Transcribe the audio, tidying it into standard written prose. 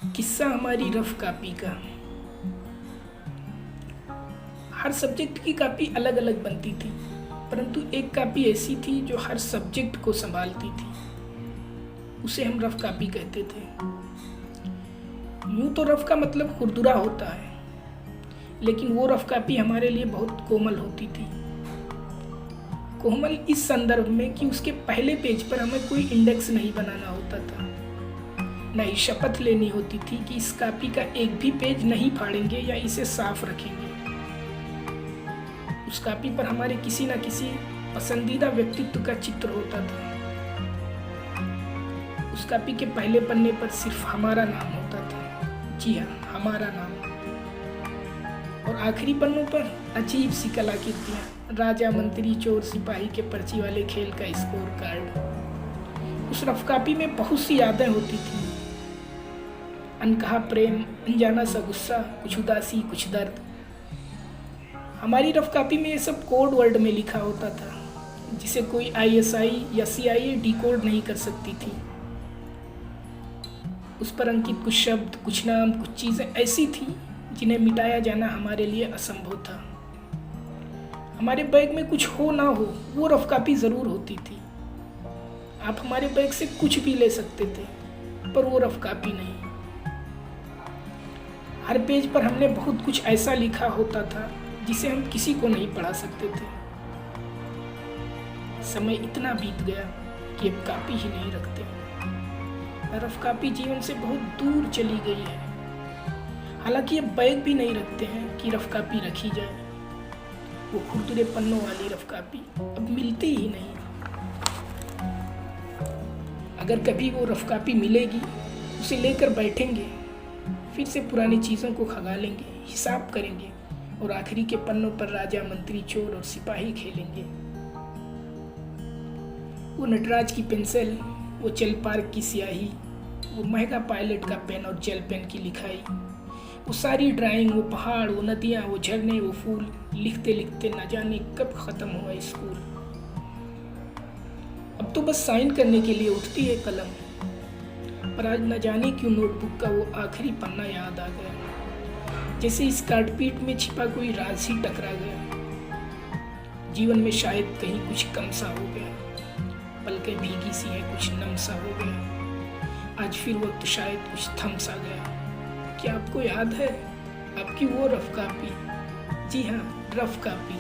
किस्सा हमारी rough copy का। हर सब्जेक्ट की कॉपी अलग अलग बनती थी, परंतु एक कॉपी ऐसी थी जो हर सब्जेक्ट को संभालती थी। उसे हम रफ कॉपी कहते थे। यूं तो रफ का मतलब खुरदुरा होता है, लेकिन वो रफ कॉपी हमारे लिए बहुत कोमल होती थी। कोमल इस संदर्भ में कि उसके पहले पेज पर हमें कोई इंडेक्स नहीं बनाना होता था, नहीं शपथ लेनी होती थी कि इस कॉपी का एक भी पेज नहीं फाड़ेंगे या इसे साफ रखेंगे। उस कॉपी पर हमारे किसी न किसी पसंदीदा व्यक्तित्व का चित्र होता था। उस कॉपी के पहले पन्ने पर सिर्फ हमारा नाम होता था। जी हाँ, हमारा नाम। और आखिरी पन्नों पर अजीब सी कलाकृतियाँ, राजा मंत्री चोर सिपाही के पर्ची वाले खेल का स्कोर कार्ड। उस रफ कॉपी में बहुत सी यादें होती थी, अनकहा प्रेम, अनजाना सा गुस्सा, कुछ उदासी, कुछ दर्द। हमारी रफ कॉपी में ये सब कोड वर्ड में लिखा होता था, जिसे कोई ISI या CIA डिकोड नहीं कर सकती थी। उस पर अंकित कुछ शब्द, कुछ नाम, कुछ चीज़ें ऐसी थी जिन्हें मिटाया जाना हमारे लिए असंभव था। हमारे बैग में कुछ हो ना हो, वो रफ कॉपी ज़रूर होती थी। आप हमारे बैग से कुछ भी ले सकते थे, पर वो रफ कॉपी नहीं। हर पेज पर हमने बहुत कुछ ऐसा लिखा होता था जिसे हम किसी को नहीं पढ़ा सकते थे। समय इतना बीत गया कि अब कॉपी ही नहीं रखते। रफ कॉपी जीवन से बहुत दूर चली गई है। हालांकि अब बैग भी नहीं रखते हैं कि रफ कॉपी रखी जाए। वो खुरदुरे पन्नों वाली रफ कॉपी अब मिलती ही नहीं। अगर कभी वो रफ कॉपी मिलेगी, उसे लेकर बैठेंगे, फिर से पुरानी चीज़ों को खंगालेंगे, हिसाब करेंगे और आखिरी के पन्नों पर राजा मंत्री चोर और सिपाही खेलेंगे। वो नटराज की पेंसिल, वो चल पार्क की स्याही, वो महंगा पायलट का पेन और जेल पेन की लिखाई, वो सारी ड्राइंग, वो पहाड़, वो नदियाँ, वो झरने, वो फूल, लिखते लिखते न जाने कब ख़त्म हुआ स्कूल। अब तो बस साइन करने के लिए उठती है कलम, पर आज न जाने क्यों नोटबुक का वो आखिरी पन्ना याद आ गया। जैसे इस कार्डपीट में छिपा कोई राज ही टकरा गया। जीवन में शायद कहीं कुछ कम सा हो गया, पलकें भीगी सी है, कुछ नम सा हो गया। आज फिर वक्त शायद कुछ थम सा गया। क्या आपको याद है आपकी वो रफ कॉपी? जी हाँ, रफ कॉपी।